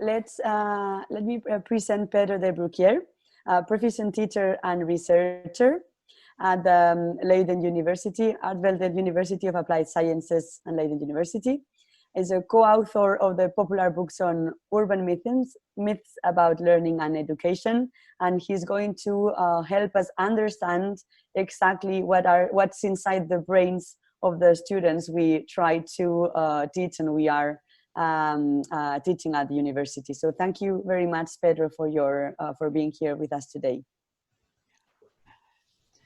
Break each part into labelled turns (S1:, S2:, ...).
S1: let me present Pedro Bruyckere, proficient teacher and researcher at Leiden University, Artvelde University of Applied Sciences and Leiden University. Is a co-author of the popular books on urban myths about learning and education, and he's going to help us understand exactly what's inside the brains of the students we try to teach and we are teaching at the university. So thank you very much, Pedro, for being here with us today.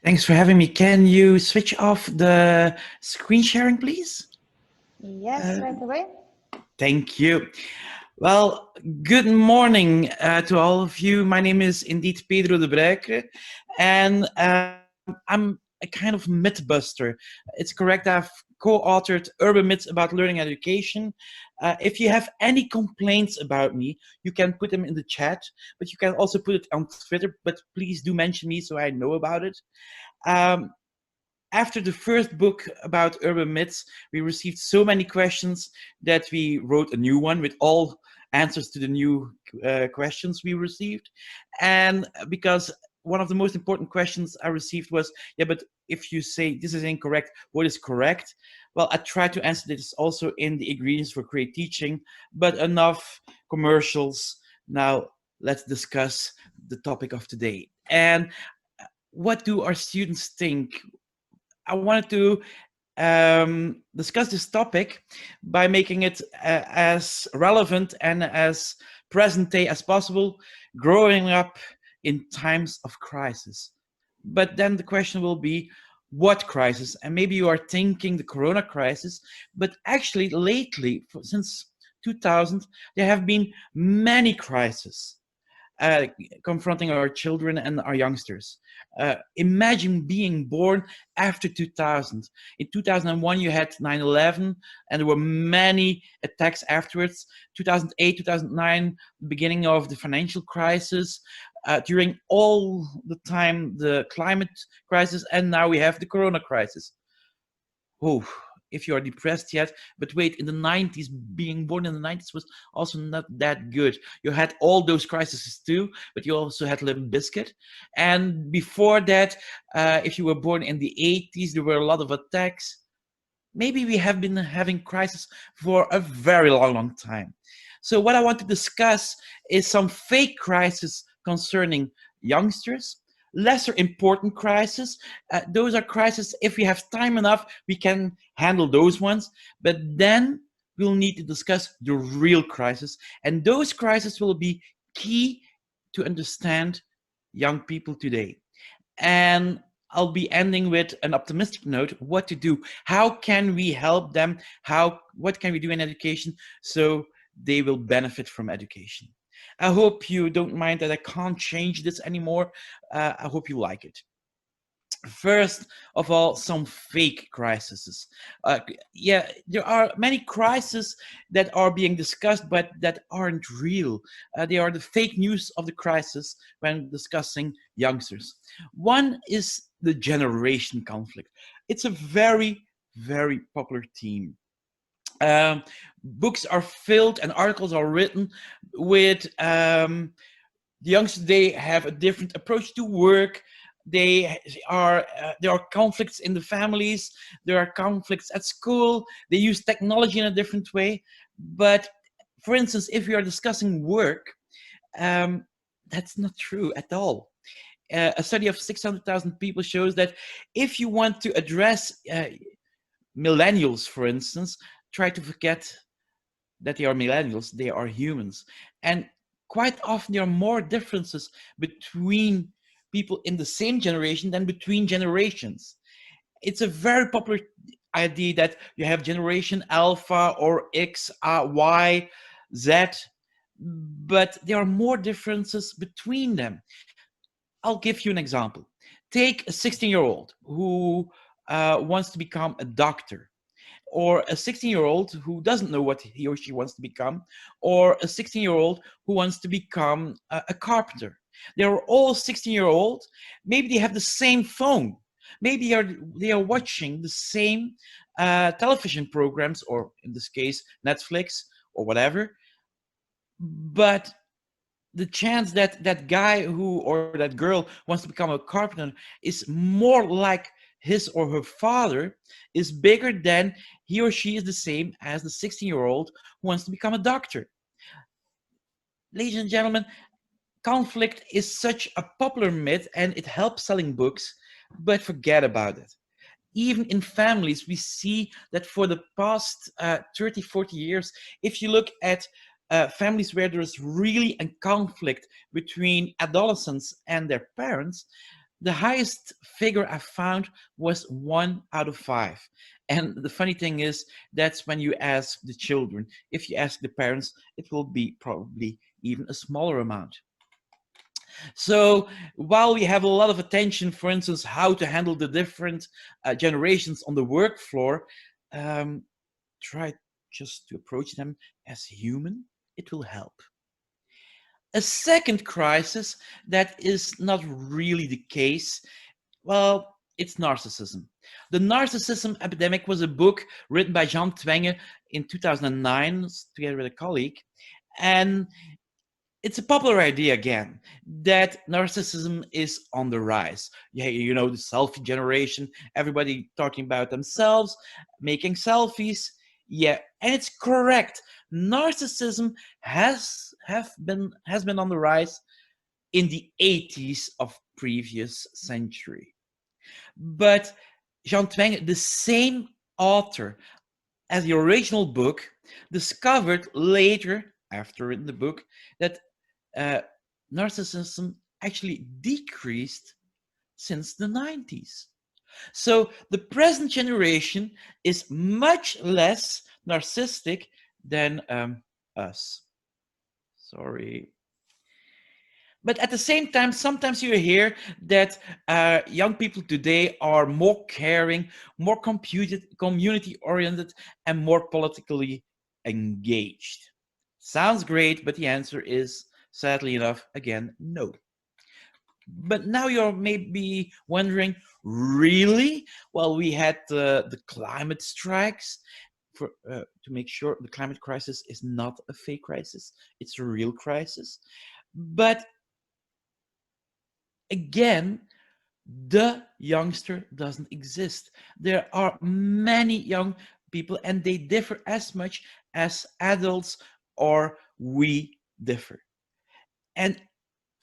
S2: Thanks for having me. Can you switch off the screen sharing, please?
S3: Yes, right away.
S2: Thank you. Well, good morning to all of you. My name is indeed Pedro Bruyckere, and I'm a kind of mythbuster. It's correct, I've co-authored Urban Myths About Learning and Education. If you have any complaints about me, you can put them in the chat, but you can also put it on Twitter, but please do mention me so I know about it. After the first book about urban myths, we received so many questions that we wrote a new one with all answers to the new questions we received. And because one of the most important questions I received was, yeah, but if you say this is incorrect, what is correct? Well, I tried to answer this also in the ingredients for great teaching, but enough commercials. Now let's discuss the topic of today. And what do our students think? I wanted to discuss this topic by making it as relevant and as present day as possible, growing up in times of crisis. But then the question will be, what crisis? And maybe you are thinking the Corona crisis, but actually lately, since 2000, there have been many crises confronting our children and our youngsters. Imagine being born after 2000. In 2001, you had 9/11, and there were many attacks afterwards. 2008, 2009, the beginning of the financial crisis. During all the time, the climate crisis, and now we have the Corona crisis. Oh, if you are depressed yet, but wait, in the 90s, being born in the 90s was also not that good. You had all those crises too, but you also had 𝗏𝗏 biscuit. And before that, if you were born in the 80s, there were a lot of attacks. Maybe we have been having crises for a very long time. So what I want to discuss is some fake crises concerning youngsters, lesser important crises. Those are crises, if we have time enough, we can handle those ones, but then we'll need to discuss the real crisis, and those crises will be key to understand young people today. And I'll be ending with an optimistic note, what to do. How can we help them? What can we do in education so they will benefit from education? I hope you don't mind that I can't change this anymore. I hope you like it. First of all, some fake crises. Yeah, there are many crises that are being discussed, but that aren't real. They are the fake news of the crisis when discussing youngsters. One is the generation conflict. It's a very popular theme. Books are filled and articles are written with the youngsters. They have a different approach to work. There are conflicts in the families. There are conflicts at school. They use technology in a different way. But for instance, if we are discussing work, that's not true at all. A study of 600,000 people shows that if you want to address millennials, for instance, try to forget that they are millennials. They are humans. And quite often there are more differences between people in the same generation than between generations. It's a very popular idea that you have generation Alpha or X, Y, Z, but there are more differences between them. I'll give you an example. Take a 16-year-old who wants to become a doctor, or a 16-year-old who doesn't know what he or she wants to become, or a 16-year-old who wants to become a carpenter. They're all 16-year-old. Maybe they have the same phone. Maybe they are watching the same television programs, or in this case, Netflix or whatever. but the chance that that guy who or that girl wants to become a carpenter is more like his or her father is bigger than he or she is the same as the 16-year-old who wants to become a doctor. Ladies and gentlemen, conflict is such a popular myth and it helps selling books, but forget about it. Even in families, we see that for the past 30, 40 years, if you look at families where there is really a conflict between adolescents and their parents, the highest figure I found was 1 out of 5. And the funny thing is, that's when you ask the children. If you ask the parents, it will be probably even a smaller amount. So while we have a lot of attention, for instance, how to handle the different generations on the work floor, try just to approach them as human. It will help. A second crisis that is not really the case, well, it's narcissism. The Narcissism Epidemic was a book written by 𝗂𝗏 in 2009 together with a colleague, and it's a popular idea again that narcissism is on the rise. Yeah, you know, the selfie generation, everybody talking about themselves, making selfies. Yeah, and it's correct. Narcissism has been on the rise in the 80s of previous century. But 𝗂𝗏, the same author as the original book, discovered later, after reading the book, that narcissism actually decreased since the 90s. So the present generation is much less narcissistic than us. Sorry. But at the same time, sometimes you hear that young people today are more caring, more community-oriented, and more politically engaged. Sounds great, but the answer is, sadly enough, again, no. But now you're maybe wondering, really? Well, we had the climate strikes to make sure the climate crisis is not a fake crisis. It's a real crisis. But again, the youngster doesn't exist. There are many young people and they differ as much as adults or we differ. And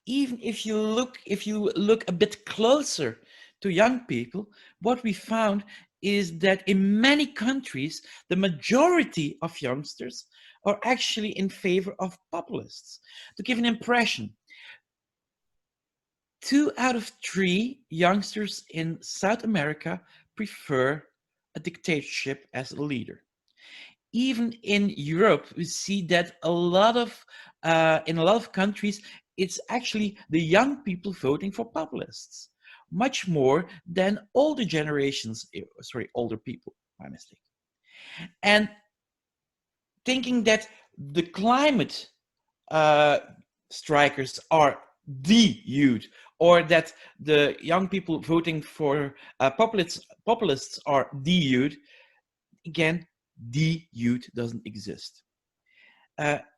S2: even if you look a bit closer to young people, what we found is that in many countries, the majority of youngsters are actually in favor of populists. To give an impression, 2 out of 3 youngsters in South America prefer a dictatorship as a leader. Even in Europe, we see that in a lot of countries, it's actually the young people voting for populists, much more than older generations, older people, my mistake. And thinking that the climate strikers are the youth, or that the young people voting for populists are the youth, again, the youth doesn't exist.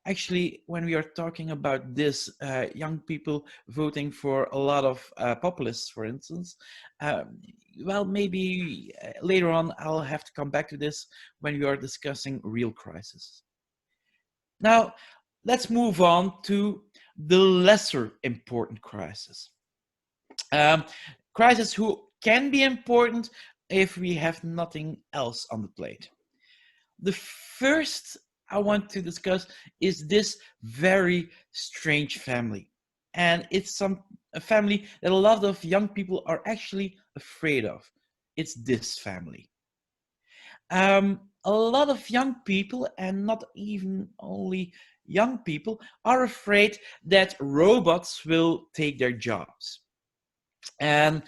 S2: Actually, when we are talking about this, young people voting for a lot of populists, for instance, well, maybe later on I'll have to come back to this when we are discussing real crisis. Now, let's move on to the lesser important crisis. Crisis who can be important if we have nothing else on the plate. The first I want to discuss is this very strange family. And it's a family that a lot of young people are actually afraid of. It's this family. A lot of young people, and not even only young people, are afraid that robots will take their jobs. And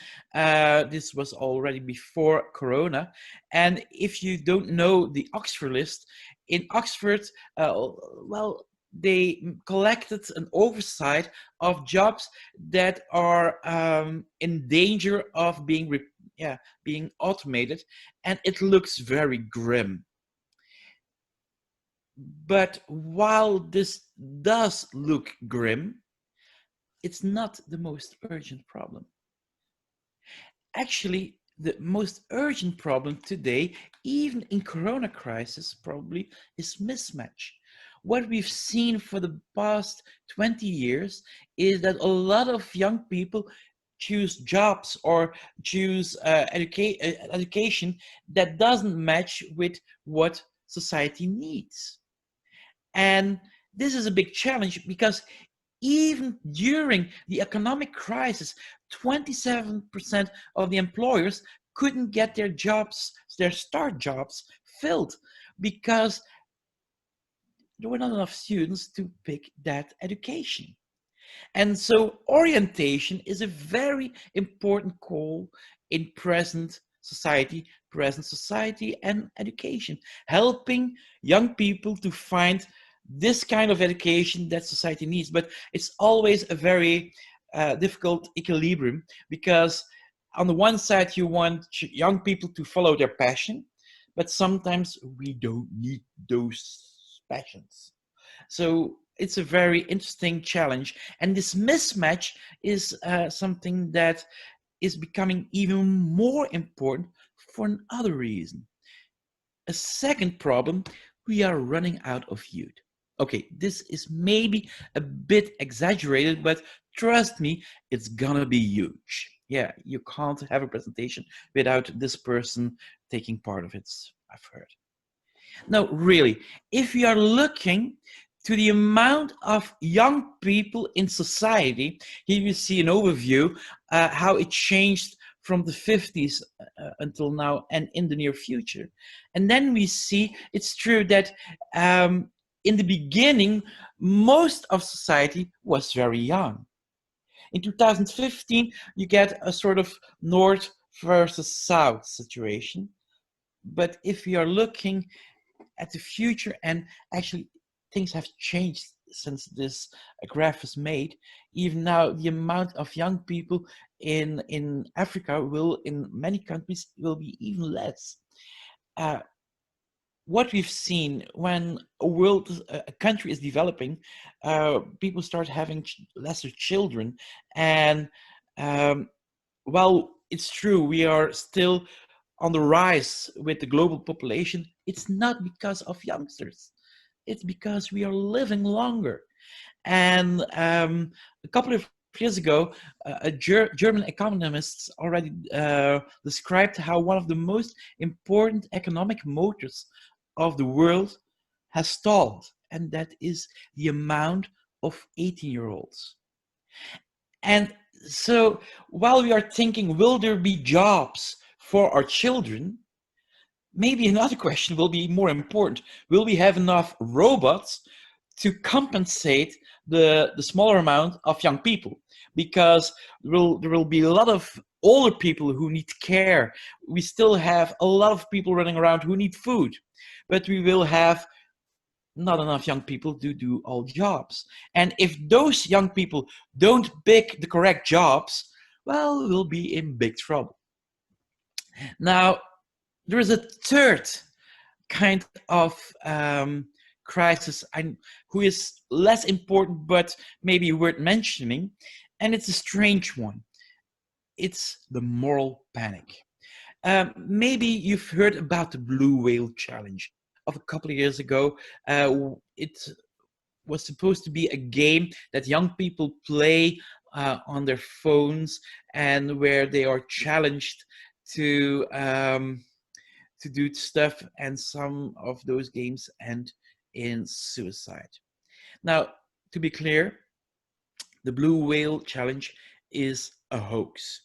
S2: this was already before Corona. And if you don't know the Oxford list, in Oxford, well, they collected an oversight of jobs that are in danger of being automated, and it looks very grim. But while this does look grim, it's not the most urgent problem. Actually, the most urgent problem today, even in Corona crisis, probably is mismatch. What we've seen for the past 20 years is that a lot of young people choose jobs or choose education that doesn't match with what society needs. And this is a big challenge because even during the economic crisis, 27% of the employers couldn't get their jobs, their start jobs filled because there were not enough students to pick that education. And so orientation is a very important call in present society and education, helping young people to find this kind of education that society needs. But it's always a very difficult equilibrium, because on the one side you want young people to follow their passion, but sometimes we don't need those passions. So it's a very interesting challenge, and this mismatch is something that is becoming even more important for another reason. A second problem: we are running out of youth. Okay, this is maybe a bit exaggerated, but trust me, it's gonna be huge. Yeah, you can't have a presentation without this person taking part of it, I've heard. No, really, if you are looking to the amount of young people in society, here you see an overview how it changed from the 50s until now and in the near future. And then we see it's true that in the beginning, most of society was very young. In 2015, you get a sort of north versus south situation. But if we are looking at the future, and actually things have changed since this graph was made, even now the amount of young people in Africa will, in many countries, will be even less. What we've seen when a country is developing, people start having lesser children, and while it's true we are still on the rise with the global population, it's not because of youngsters. It's because we are living longer. And a couple of years ago, German economists already described how one of the most important economic motors of the world has stalled, and that is the amount of 18-year-olds. And so while we are thinking, will there be jobs for our children, maybe another question will be more important. Will we have enough robots to compensate the smaller amount of young people? Because there will be a lot of older people who need care. We still have a lot of people running around who need food, but we will have not enough young people to do all jobs. And if those young people don't pick the correct jobs, well, we'll be in big trouble. Now, there is a third kind of crisis who is less important, but maybe worth mentioning, and it's a strange one. It's the moral panic. Maybe you've heard about the Blue Whale Challenge of a couple of years ago. It was supposed to be a game that young people play on their phones, and where they are challenged to do stuff, and some of those games end in suicide. Now, to be clear, the Blue Whale Challenge is a hoax.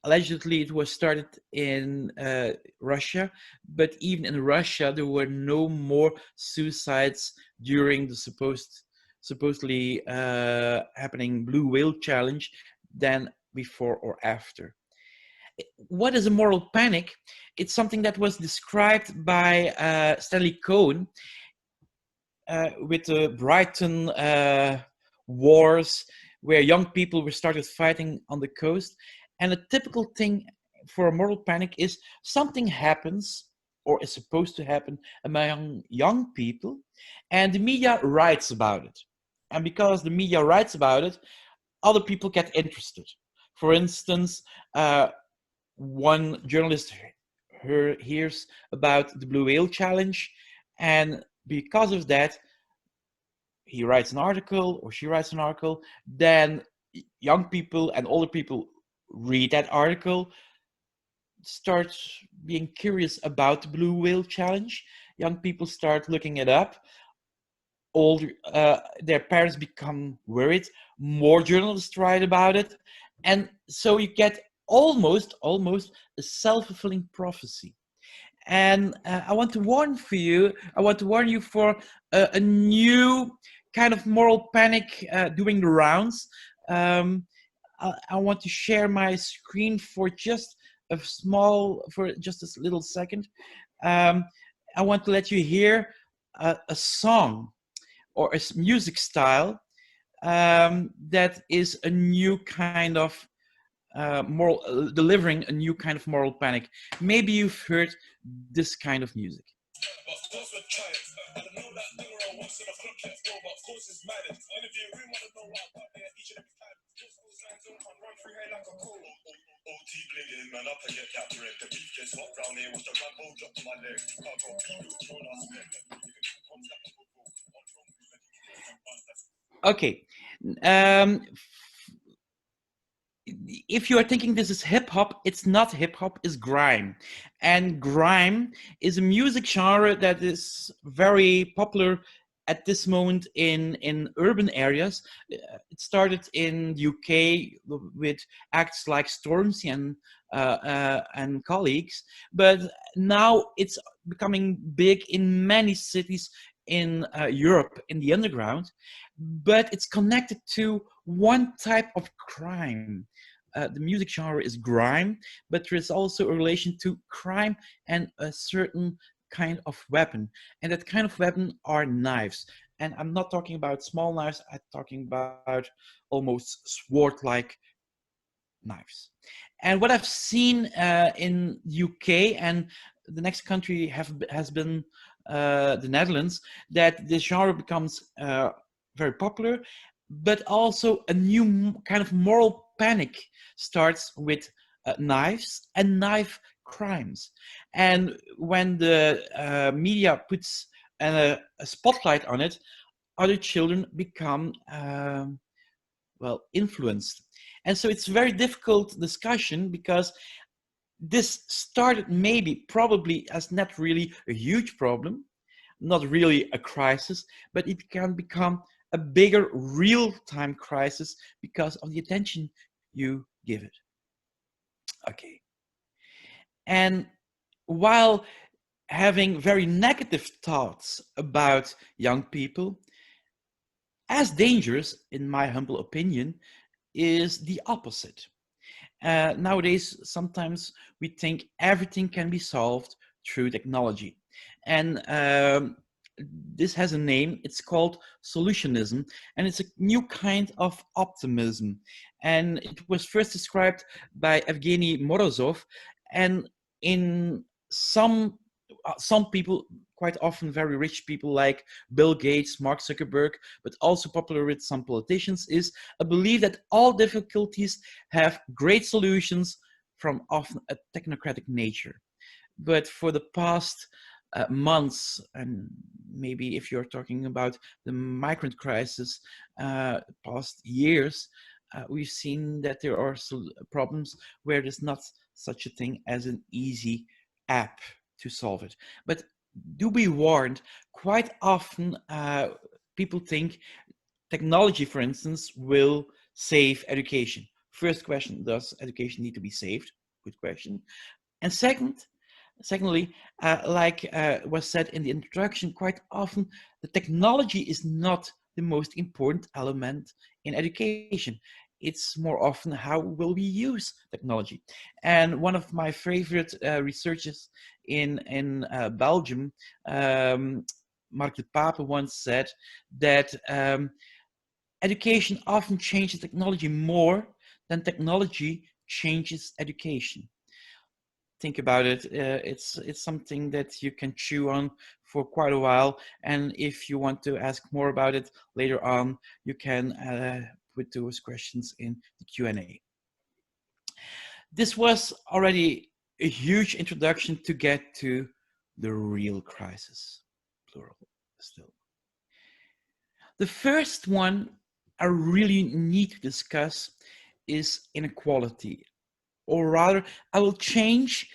S2: Allegedly, it was started in Russia, but even in Russia, there were no more suicides during the supposedly happening Blue Whale Challenge than before or after. What is a moral panic? It's something that was described by Stanley Cohen with the Brighton wars, where young people were started fighting on the coast. And a typical thing for a moral panic is something happens or is supposed to happen among young people, and the media writes about it. And because the media writes about it, other people get interested. For instance, one journalist hears about the Blue Whale Challenge, and because of that, he writes an article or she writes an article. Then young people and older people read that article, start being curious about the Blue Whale Challenge. Young people start looking it up. Older, their parents become worried. More journalists write about it, and so you get almost a self-fulfilling prophecy. And I want to warn you for a new kind of moral panic doing the rounds. I want to share my screen for just a little second. I want to let you hear a song or a music style that is a new kind of delivering a new kind of moral panic. Maybe you've heard this kind of music. Okay. If you are thinking this is hip hop, it's not hip hop, it's grime. And grime is a music genre that is very popular at this moment in urban areas. It started in the UK with acts like Stormzy and colleagues, but now it's becoming big in many cities in Europe, in the underground. But it's connected to one type of crime. The music genre is grime, but there is also a relation to crime and a certain kind of weapon. And that kind of weapon are knives. And I'm not talking about small knives, I'm talking about almost sword-like knives. And what I've seen in UK, and the next country has been the Netherlands, that this genre becomes very popular, but also a new kind of moral panic starts with knives and knife crimes. And when the media puts a spotlight on it, other children become well, influenced. And so it's a very difficult discussion, because this started probably as not really a huge problem, not really a crisis, but it can become a bigger real-time crisis because of the attention you give it. Okay. And while having very negative thoughts about young people, as dangerous, in my humble opinion, is the opposite. Nowadays, sometimes we think everything can be solved through technology. And this has a name, it's called solutionism, and it's a new kind of optimism. And it was first described by Evgeny Morozov, and in some people, quite often very rich people like Bill Gates, Mark Zuckerberg, but also popular with some politicians, is a belief that all difficulties have great solutions from often a technocratic nature. But for the past months, and maybe if you're talking about the migrant crisis, past years, we've seen that there are problems where there's not such a thing as an easy app to solve it. But do be warned, quite often people think technology, for instance, will save education. First question, does education need to be saved? Good question. And secondly, like was said in the introduction, quite often the technology is not the most important element in education. It's more often how will we use technology. And one of my favorite researchers in Belgium, 𝗪𝗲𝗶𝗫, once said that education often changes technology more than technology changes education. think about it. It's something that you can chew on for quite a while. And if you want to ask more about it later on, you can put those questions in the Q&A. This was already a huge introduction to get to the real crisis, plural still. The first one I really need to discuss is inequality, or rather I will change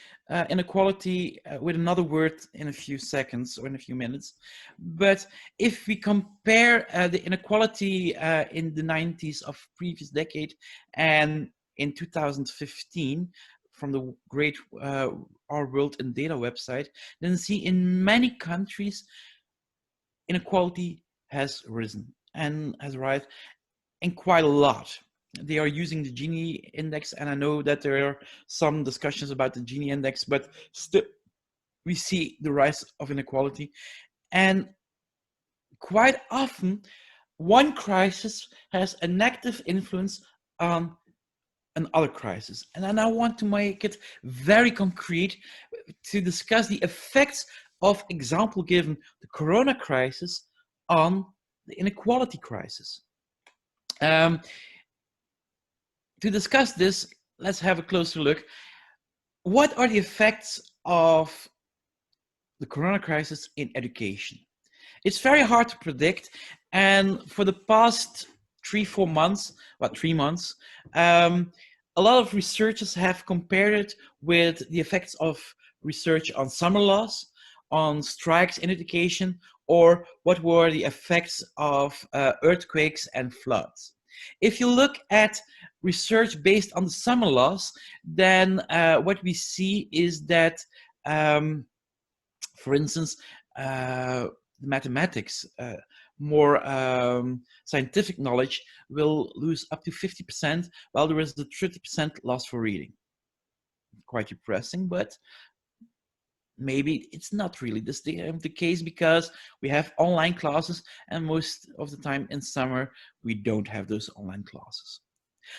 S2: inequality with another word in a few seconds or in a few minutes. But if we compare the inequality in the 90s of previous decade and in 2015 from the great Our World in Data website, then see in many countries inequality has risen and has risen in quite a lot. They are using the Gini index, and I know that there are some discussions about the Gini index, but still we see the rise of inequality. And quite often, one crisis has a negative influence on another crisis. And then I want to make it very concrete to discuss the effects of, example given, the Corona crisis on the inequality crisis. To discuss this, let's have a closer look. What are the effects of the Corona crisis in education? It's very hard to predict, and for the past 3-4 months, about 3 months, a lot of researchers have compared it with the effects of research on summer loss, on strikes in education, or what were the effects of earthquakes and floods. If you look at research based on the summer loss, then what we see is that, for instance, mathematics, more scientific knowledge will lose up to 50%, while there is the 30% loss for reading. Quite depressing, but maybe it's not really the case, because we have online classes, and most of the time in summer we don't have those online classes.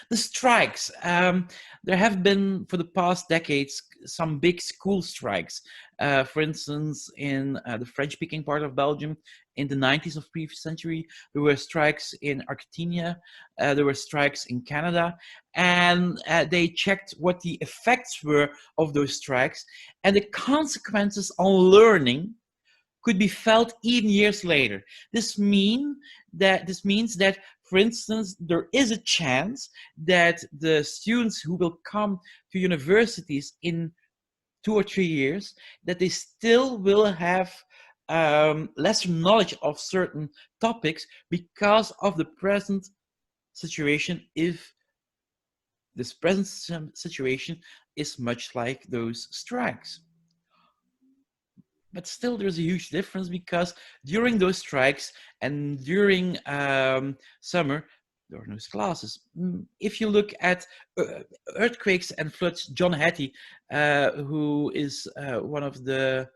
S2: The strikes, there have been for the past decades some big school strikes. For instance, in the French-speaking part of Belgium in the 90s of previous century, there were strikes in Argentina, there were strikes in Canada, and they checked what the effects were of those strikes, and the consequences on learning could be felt even years later. This means that, for instance, there is a chance that the students who will come to universities in 2 or 3 years, that they still will have lesser knowledge of certain topics because of the present situation, if this present situation is much like those strikes. But still, there's a huge difference, because during those strikes and during summer, there are no classes. If you look at earthquakes and floods, John Hattie, who is one of the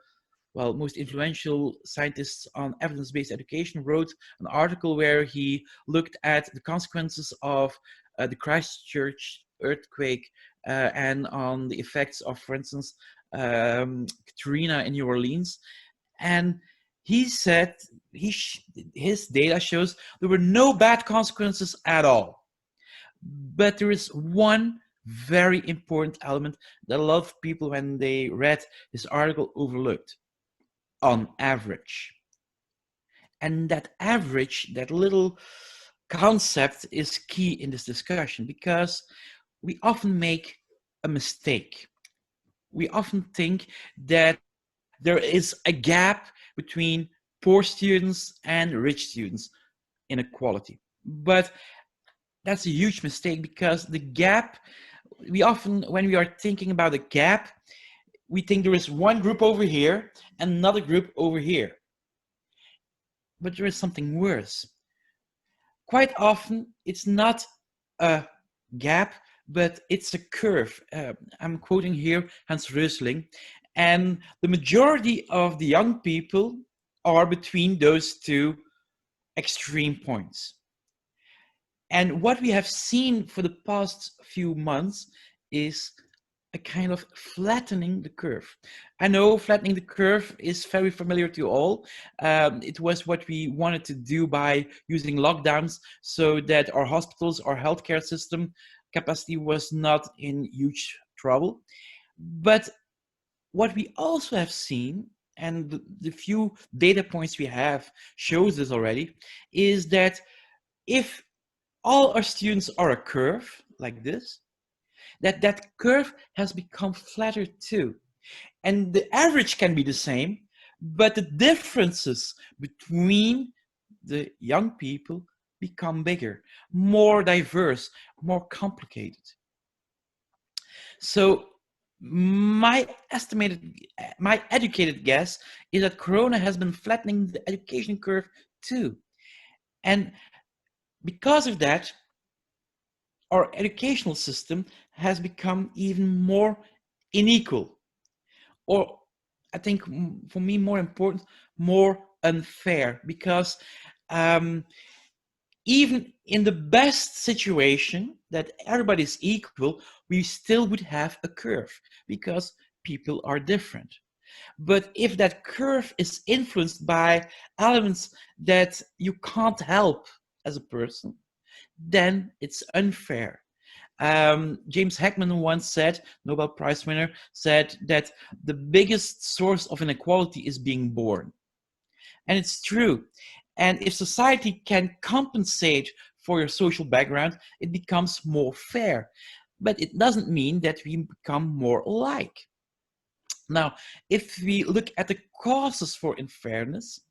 S2: most influential scientists on evidence-based education, wrote an article where he looked at the consequences of the Christchurch earthquake and on the effects of, for instance, Katrina in New Orleans. And he said his data shows there were no bad consequences at all. But there is one very important element that a lot of people, when they read his article, overlooked. On average. And that average, that little concept, is key in this discussion, because we often make a mistake. We often think that there is a gap between poor students and rich students, inequality. But that's a huge mistake, because the gap, we often, when we are thinking about a gap, we think there is one group over here and another group over here. But there is something worse. Quite often, it's not a gap, but it's a curve. I'm quoting here Hans Rösling. And the majority of the young people are between those two extreme points. And what we have seen for the past few months is a kind of flattening the curve. I know flattening the curve is very familiar to all. It was what we wanted to do by using lockdowns so that our hospitals, our healthcare system capacity was not in huge trouble. But what we also have seen, and the few data points we have shows this already, is that if all our students are a curve like this, that curve has become flatter too. And the average can be the same, but the differences between the young people become bigger, more diverse, more complicated. So my educated guess is that Corona has been flattening the education curve too. And because of that, our educational system has become even more unequal, or I think for me more important, more unfair, because even in the best situation that everybody's equal, we still would have a curve because people are different. But if that curve is influenced by elements that you can't help as a person, then it's unfair. James Heckman once said, Nobel Prize winner, said that the biggest source of inequality is being born. And it's true. And if society can compensate for your social background, it becomes more fair. But it doesn't mean that we become more alike. Now, if we look at the causes for unfairness,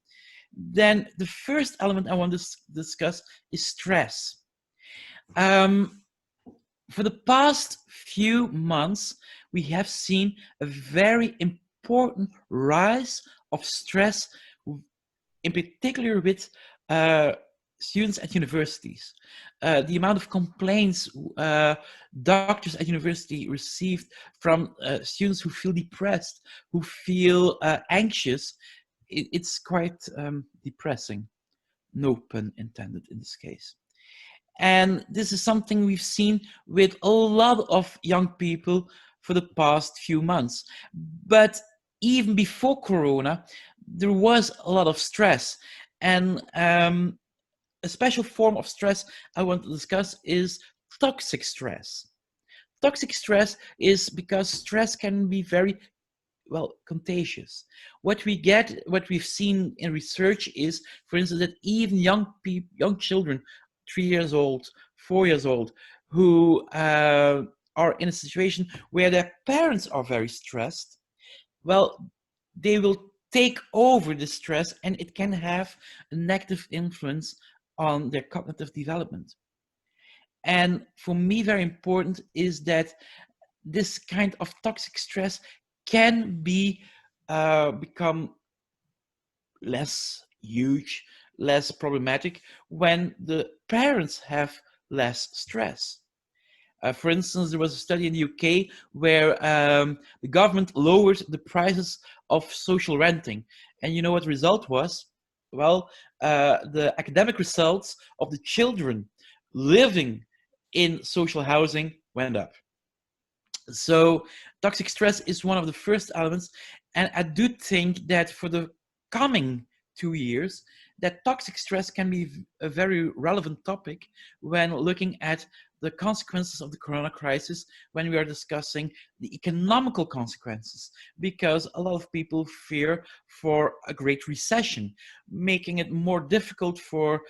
S2: then the first element I want to discuss is stress. For the past few months, we have seen a very important rise of stress, in particular with students at universities. The amount of complaints doctors at university received from students who feel depressed, who feel anxious, it's quite depressing. No pun intended in this case. And this is something we've seen with a lot of young people for the past few months. But even before Corona, there was a lot of stress. And a special form of stress I want to discuss is toxic stress. Toxic stress is because stress can be very, well, contagious. What we've seen in research is, for instance, that even young children, 3 years old, 4 years old, who are in a situation where their parents are very stressed, well, they will take over the stress and it can have a negative influence on their cognitive development. And for me, very important is that this kind of toxic stress can be become less huge, less problematic when the parents have less stress. For instance, there was a study in the UK where the government lowered the prices of social renting. And you know what the result was? Well, the academic results of the children living in social housing went up. So toxic stress is one of the first elements. And I do think that for the coming 2 years, that toxic stress can be a very relevant topic when looking at the consequences of the corona crisis, when we are discussing the economical consequences, because a lot of people fear for a great recession, making it more difficult for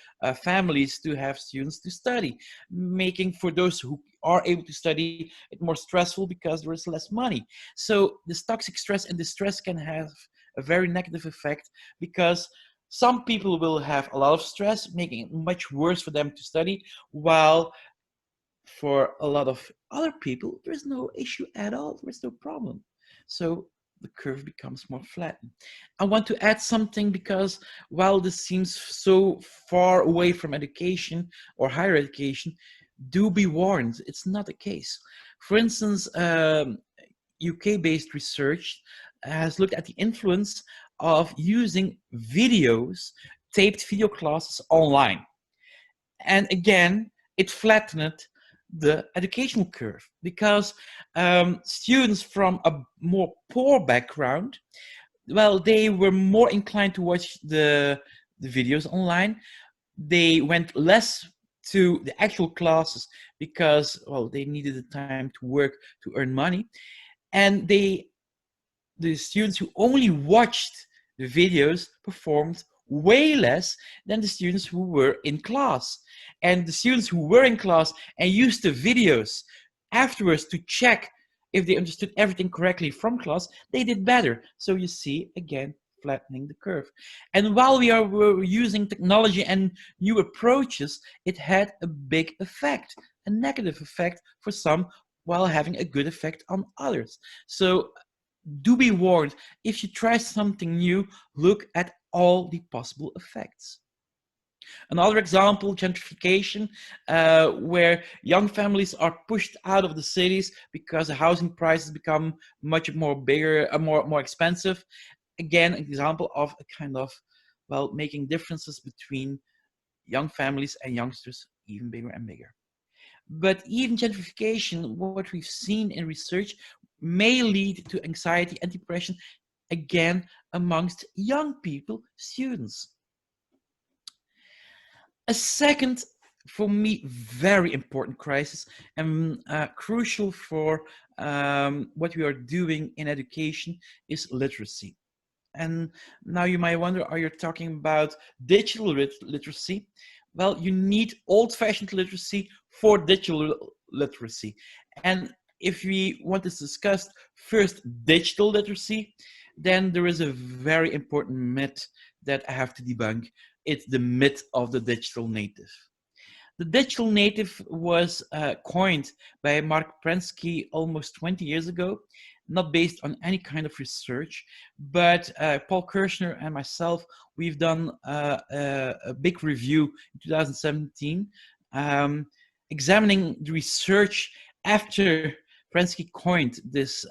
S2: families to have students to study, making for those who are able to study it more stressful because there is less money. So this toxic stress and distress can have a very negative effect, because some people will have a lot of stress, making it much worse for them to study, while for a lot of other people, there's no issue at all, there's no problem. So the curve becomes more flattened. I want to add something, because while this seems so far away from education or higher education, do be warned, it's not the case. For instance, UK-based research has looked at the influence of using videos, taped video classes online. And again, it flattened the educational curve, because students from a more poor background, well, they were more inclined to watch the videos online. They went less to the actual classes because, well, they needed the time to work to earn money. And the students who only watched the videos performed way less than the students who were in class. And the students who were in class and used the videos afterwards to check if they understood everything correctly from class, they did better. So you see, again, flattening the curve. And while were using technology and new approaches, it had a big effect, a negative effect for some, while having a good effect on others. So do be warned, if you try something new, look at all the possible effects. Another example, gentrification, where young families are pushed out of the cities because the housing prices become much more bigger, more expensive. Again, an example of a kind of, well, making differences between young families and youngsters even bigger and bigger. But even gentrification, what we've seen in research, may lead to anxiety and depression, again, amongst young people, students. A second, for me, very important crisis and crucial for what we are doing in education is literacy. And now you might wonder, are you talking about digital literacy? Well, you need old-fashioned literacy for digital literacy. And if we want to discuss first digital literacy, then there is a very important myth that I have to debunk. It's the myth of the digital native. The digital native was coined by Mark Prensky almost 20 years ago, not based on any kind of research, but Paul Kirchner and myself, we've done a big review in 2017, examining the research after Prensky coined this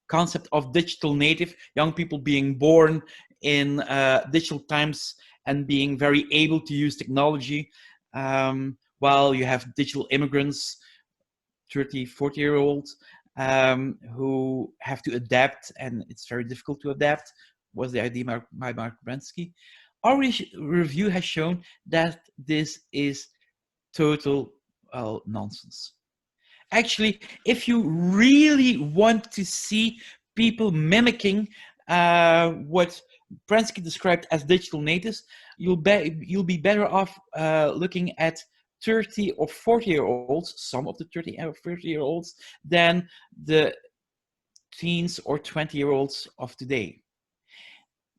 S2: concept of digital native, young people being born in digital times and being very able to use technology, while you have digital immigrants, 30, 40-year-olds, who have to adapt, and it's very difficult to adapt, was the idea by Mark Prensky. Our review has shown that this is total nonsense. Actually, if you really want to see people mimicking what Prensky described as digital natives, you'll be better off looking at 30 or 40-year-olds, some of the 30 or 40-year-olds, than the teens or 20-year-olds of today.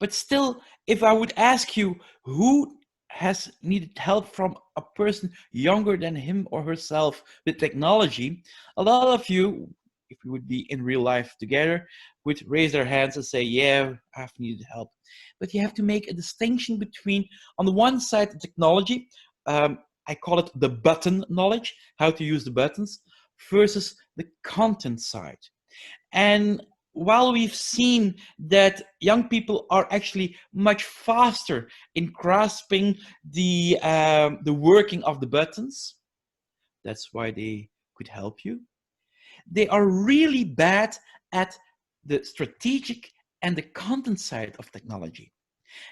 S2: But still, if I would ask you who has needed help from a person younger than him or herself with technology, a lot of you, if we would be in real life together, would raise their hands and say, yeah, I've needed help. But you have to make a distinction between, on the one side, the technology, I call it the button knowledge, how to use the buttons, versus the content side. And while we've seen that young people are actually much faster in grasping the working of the buttons, that's why they could help you, they are really bad at the strategic and the content side of technology.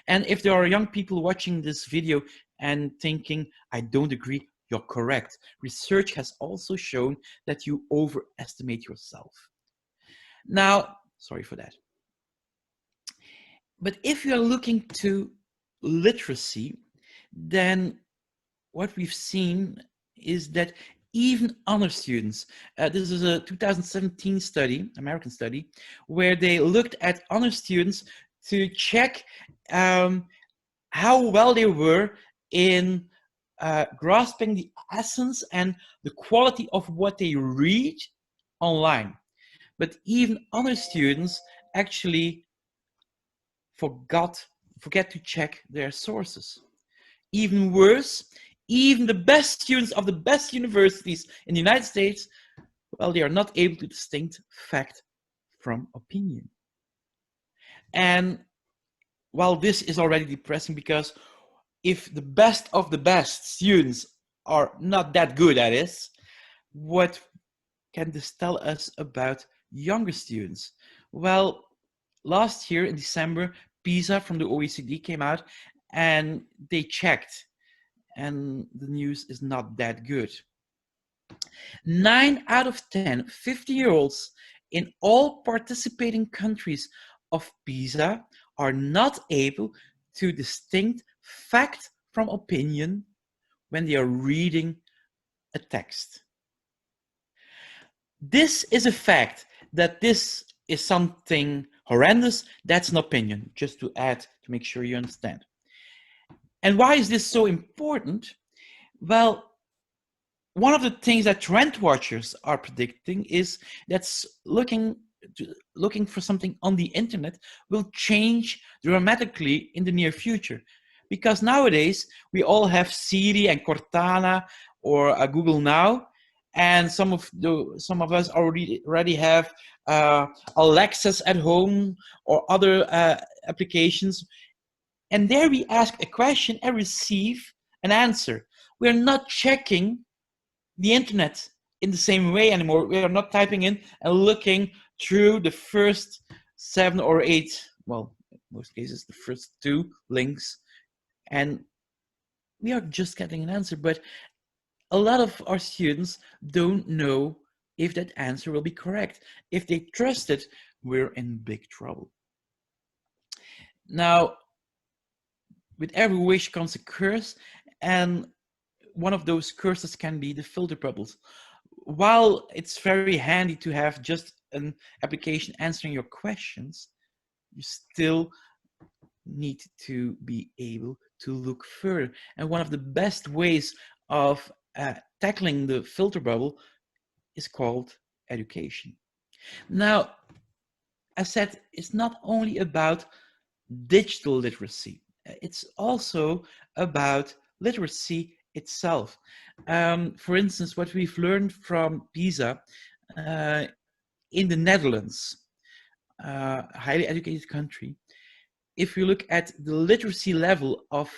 S2: And if there are young people watching this video and thinking, I don't agree, you're correct. Research has also shown that you overestimate yourself. Now, sorry for that. But if you're looking to literacy, then what we've seen is that even honor students, this is a 2017 study, American study, where they looked at honor students to check how well they were in grasping the essence and the quality of what they read online. But even honor students actually forget to check their sources. Even worse, even the best students of the best universities in the United States, well, they are not able to distinguish fact from opinion. And while this is already depressing, because if the best of the best students are not that good at this, what can this tell us about younger students? Well, last year in December, PISA from the OECD came out and they checked, and the news is not that good. 9 out of 10 50-year-olds in all participating countries of PISA are not able to distinguish fact from opinion when they are reading a text. This is a fact. That this is something horrendous, that's an opinion, just to add, to make sure you understand. And why is this so important? Well, one of the things that trend watchers are predicting is that looking for something on the internet will change dramatically in the near future. Because nowadays, we all have Siri and Cortana or Google Now, and some of us already have Alexas at home or other applications. And there we ask a question and receive an answer. We're not checking the internet in the same way anymore. We are not typing in and looking through the first 7 or 8, well, in most cases, the first 2 links, and we are just getting an answer. But a lot of our students don't know if that answer will be correct. If they trust it, we're in big trouble. Now, with every wish comes a curse, and one of those curses can be the filter bubbles. While it's very handy to have just an application answering your questions, you still need to be able to look further. And one of the best ways of tackling the filter bubble is called education. Now, as said, it's not only about digital literacy, it's also about literacy itself. For instance, what we've learned from PISA in the Netherlands, a highly educated country, if you look at the literacy level of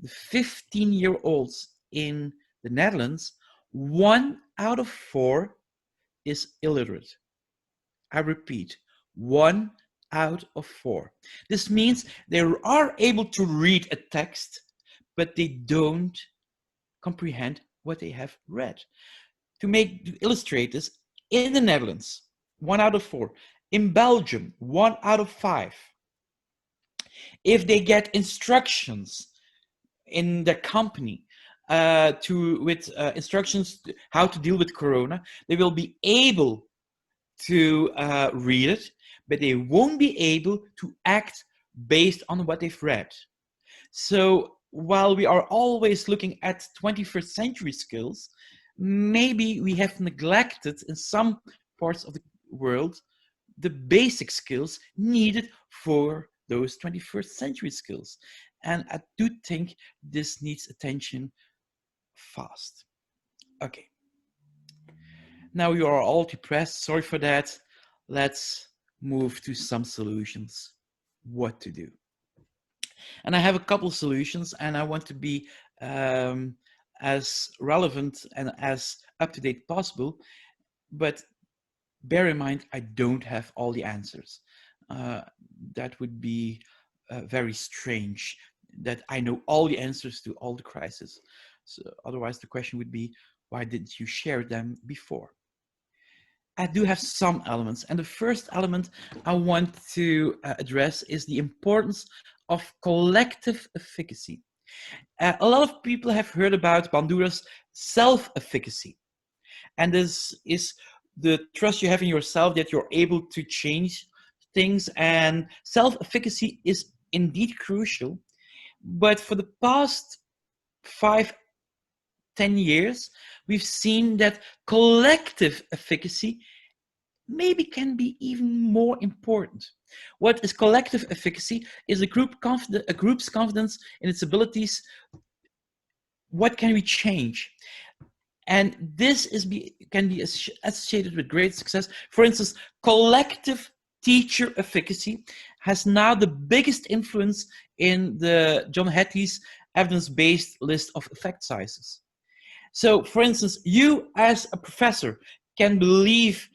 S2: the 15-year-olds in the Netherlands, 1 out of 4 is illiterate. I repeat, 1 out of 4. This means they are able to read a text, but they don't comprehend what they have read. To illustrate this, in the Netherlands, 1 out of 4. In Belgium, 1 out of 5. If they get instructions in their company with instructions how to deal with Corona, they will be able to read it, but they won't be able to act based on what they've read. So while we are always looking at 21st century skills, maybe we have neglected in some parts of the world the basic skills needed for those 21st century skills. And I do think this needs attention fast. Okay. Now you are all depressed, sorry for that. Let's move to some solutions. What to do. And I have a couple of solutions, and I want to be as relevant and as up-to-date possible, but bear in mind, I don't have all the answers. That would be very strange, that I know all the answers to all the crises. So otherwise the question would be, why didn't you share them before? I do have some elements, and the first element I want to address is the importance of collective efficacy. A lot of people have heard about Bandura's self-efficacy, and this is the trust you have in yourself that you're able to change things, and self-efficacy is indeed crucial. But for the past 5-10 years, we've seen that collective efficacy maybe can be even more important. What is collective efficacy is a group's confidence in its abilities. What can we change? And this can be associated with great success. For instance, collective teacher efficacy has now the biggest influence in the John Hattie's evidence-based list of effect sizes. So, for instance, you as a professor can believe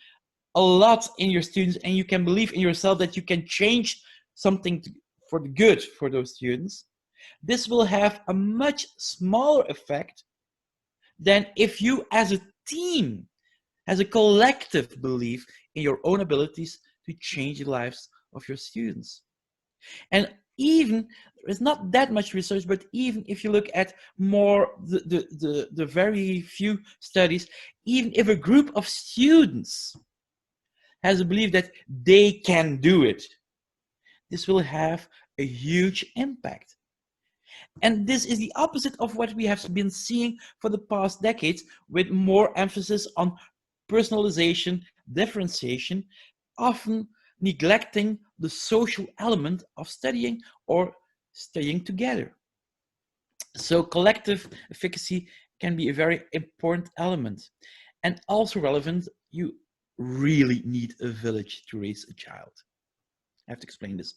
S2: a lot in your students, and you can believe in yourself that you can change something for the good for those students. This will have a much smaller effect than if you as a team, as a collective, believe in your own abilities to change the lives of your students. And even, there's not that much research, but even if you look at more the very few studies, even if a group of students has a belief that they can do it, this will have a huge impact. And this is the opposite of what we have been seeing for the past decades, with more emphasis on personalization, differentiation, often neglecting the social element of studying or studying together. So collective efficacy can be a very important element, and also relevant. You really need a village to raise a child. I have to explain this.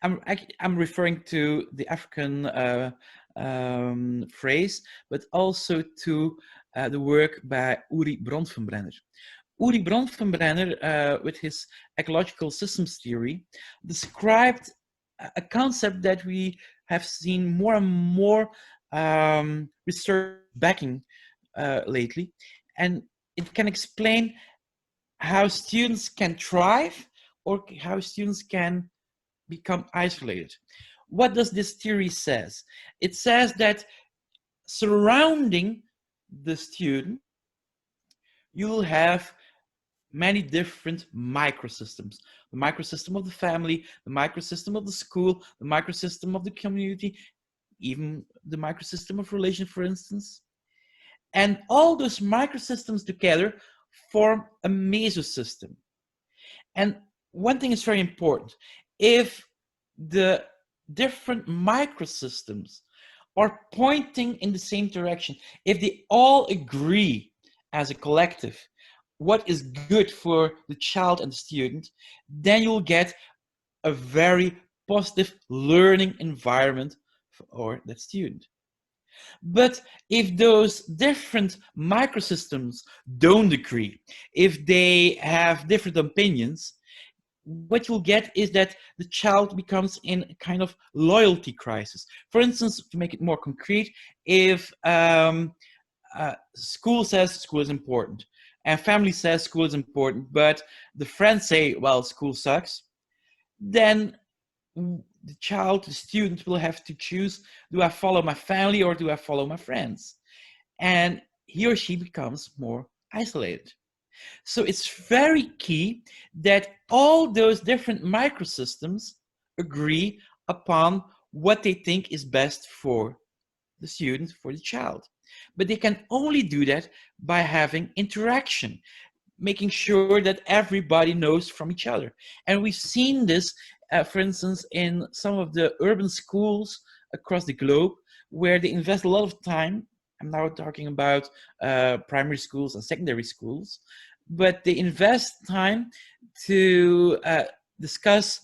S2: I'm referring to the African phrase, but also to the work by Uri Bronfenbrenner. Uri Bronfenbrenner, with his ecological systems theory, described a concept that we have seen more and more research backing lately, and it can explain how students can thrive or how students can become isolated. What does this theory says? It says that surrounding the student, you will have many different microsystems. The microsystem of the family, the microsystem of the school, the microsystem of the community, even the microsystem of religion, for instance. And all those microsystems together form a mesosystem. And one thing is very important. If the different microsystems are pointing in the same direction, if they all agree as a collective what is good for the child and the student, then you'll get a very positive learning environment for that student. But if those different microsystems don't agree, if they have different opinions, what you'll get is that the child becomes in a kind of loyalty crisis. For instance, to make it more concrete, if school says school is important, and family says school is important, but the friends say, well, school sucks, then the child, the student, will have to choose, do I follow my family or do I follow my friends? And he or she becomes more isolated. So it's very key that all those different microsystems agree upon what they think is best for the student, for the child. But they can only do that by having interaction, making sure that everybody knows from each other. And we've seen this, for instance, in some of the urban schools across the globe, where they invest a lot of time. I'm now talking about primary schools and secondary schools, but they invest time to discuss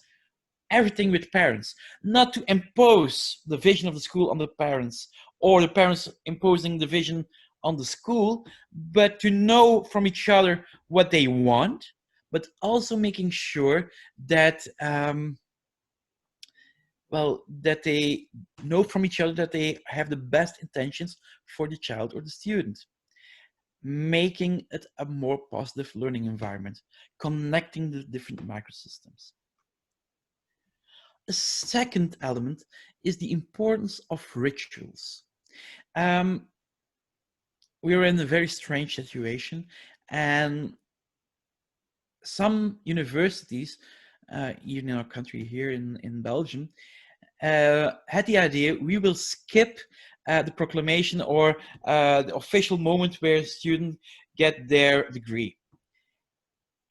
S2: everything with parents, not to impose the vision of the school on the parents, or the parents imposing the vision on the school, but to know from each other what they want, but also making sure that that they know from each other that they have the best intentions for the child or the student, making it a more positive learning environment, connecting the different microsystems. A second element is the importance of rituals. We are in a very strange situation, and some universities, even in our country here in Belgium, had the idea we will skip the proclamation or the official moment where students get their degree.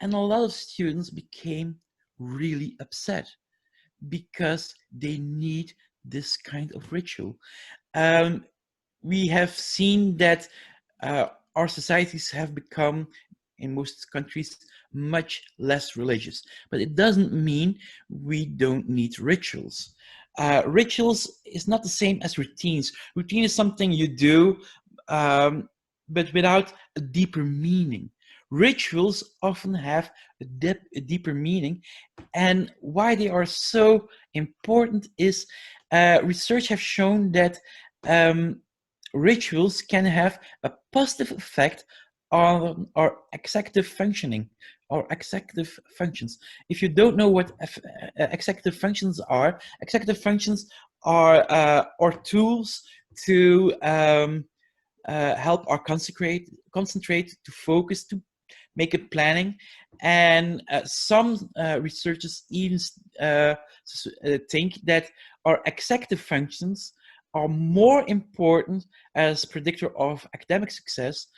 S2: And a lot of students became really upset because they need this kind of ritual. We have seen that our societies have become, in most countries, much less religious. But it doesn't mean we don't need rituals. Rituals is not the same as routines. Routine is something you do but without a deeper meaning. Rituals often have a deeper meaning, and why they are so important is research have shown that rituals can have a positive effect on our executive functioning or executive functions. If you don't know what executive functions are tools to help our concentrate, to focus, to make a planning. And some researchers even think that our executive functions are more important as predictor of academic success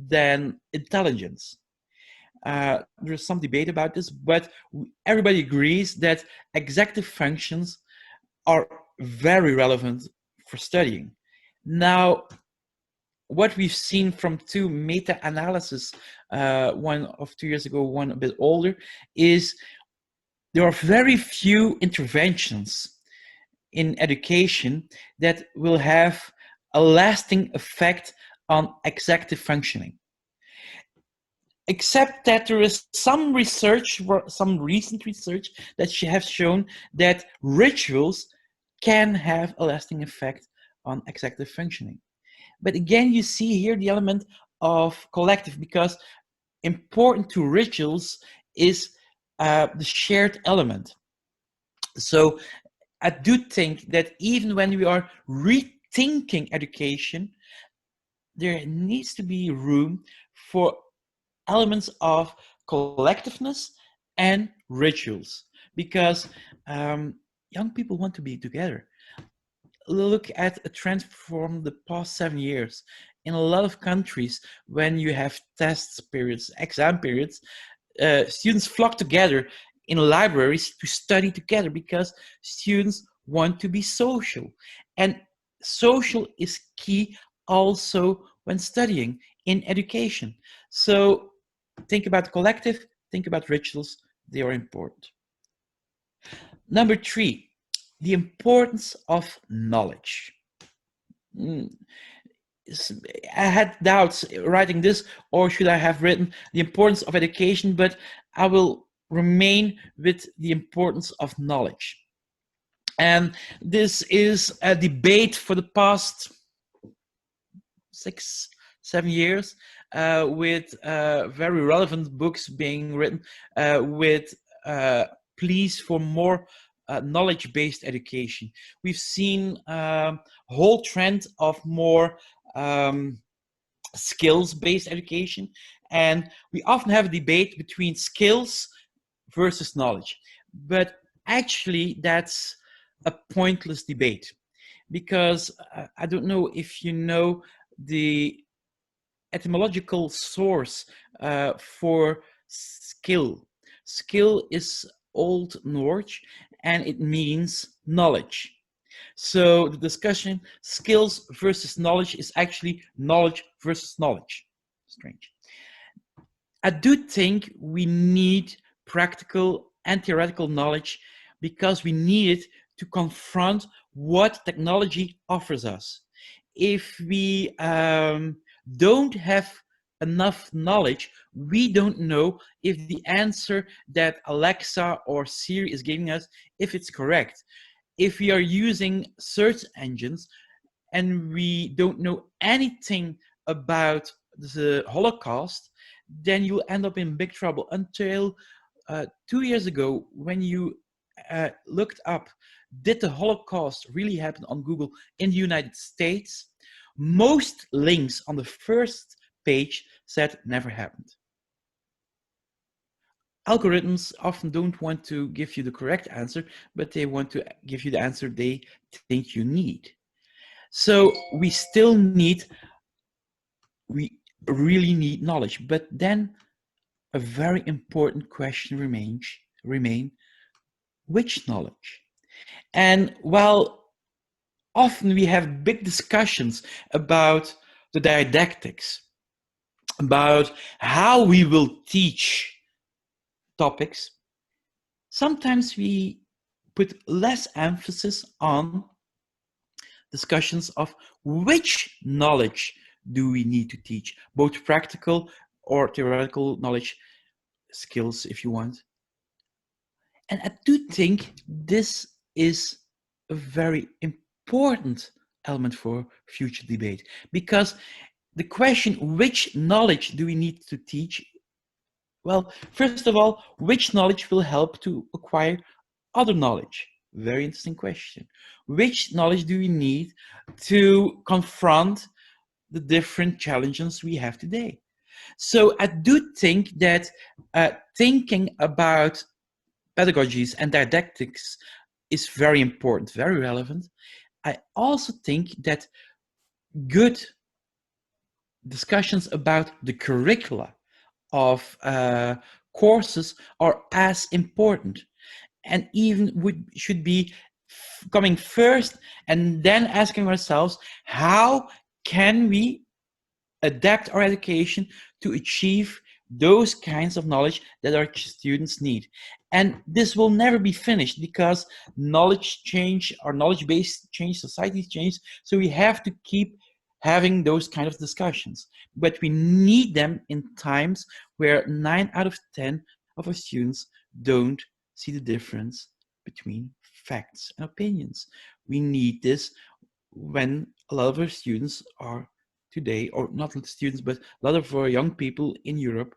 S2: than intelligence. There's some debate about this, but everybody agrees that executive functions are very relevant for studying. Now, what we've seen from two meta-analyses, one of 2 years ago, one a bit older, is there are very few interventions in education that will have a lasting effect on executive functioning. Except that there is some research, some recent research, that has shown that rituals can have a lasting effect on executive functioning. But again, you see here the element of collective, because important to rituals is the shared element. So I do think that even when we are rethinking education, there needs to be room for elements of collectiveness and rituals, because young people want to be together. Look at a trend from the past 7 years. In a lot of countries, when you have tests periods, exam periods, students flock together in libraries to study together because students want to be social. And social is key also when studying in education. So think about collective, think about rituals, they are important. Number 3, the importance of knowledge. I had doubts writing this, or should I have written the importance of education, but I will remain with the importance of knowledge. And this is a debate for the past 6-7 years, with very relevant books being written with pleas for more knowledge-based education. We've seen a whole trend of more skills-based education, and we often have a debate between skills versus knowledge. But actually, that's a pointless debate, because I don't know if you know the etymological source for skill. Skill is Old Norse, and it means knowledge. So the discussion, skills versus knowledge, is actually knowledge versus knowledge. Strange. I do think we need practical and theoretical knowledge, because we need it to confront what technology offers us. If we don't have enough knowledge, we don't know if the answer that Alexa or Siri is giving us, if it's correct. If we are using search engines and we don't know anything about the Holocaust, then you'll end up in big trouble. Until 2 years ago, when you looked up, did the Holocaust really happen on Google in the United States, most links on the first page said never happened. Algorithms often don't want to give you the correct answer, but they want to give you the answer they think you need. So we still need, we really need knowledge. But then a very important question remain, which knowledge? And while often we have big discussions about the didactics, about how we will teach topics, sometimes we put less emphasis on discussions of which knowledge do we need to teach? Both practical or theoretical knowledge, skills, if you want. And I do think this is a very important element for future debate, because the question, which knowledge do we need to teach? Well, first of all, which knowledge will help to acquire other knowledge? Very interesting question. Which knowledge do we need to confront the different challenges we have today? So I do think that thinking about pedagogies and didactics is very important, very relevant. I also think that good discussions about the curricula of courses are as important, and even should be coming first, and then asking ourselves, how can we adapt our education to achieve those kinds of knowledge that our students need? And this will never be finished, because knowledge change, our knowledge base change, societies change, so we have to keep having those kind of discussions. But we need them in times where 9 out of 10 of our students don't see the difference between facts and opinions. We need this when a lot of our students are today, or not students, but a lot of our young people in Europe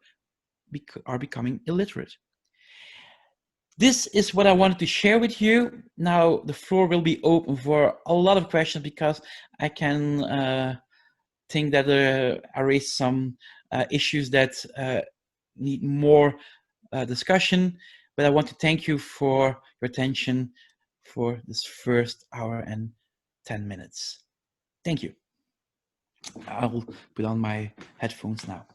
S2: are becoming illiterate. This is what I wanted to share with you. Now the floor will be open for a lot of questions, because I can think that I raised some issues that need more discussion, but I want to thank you for your attention for this first hour and 10 minutes. Thank you. I'll put on my headphones now.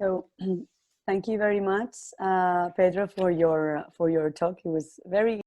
S1: So thank you very much, Pedro, for your talk. It was very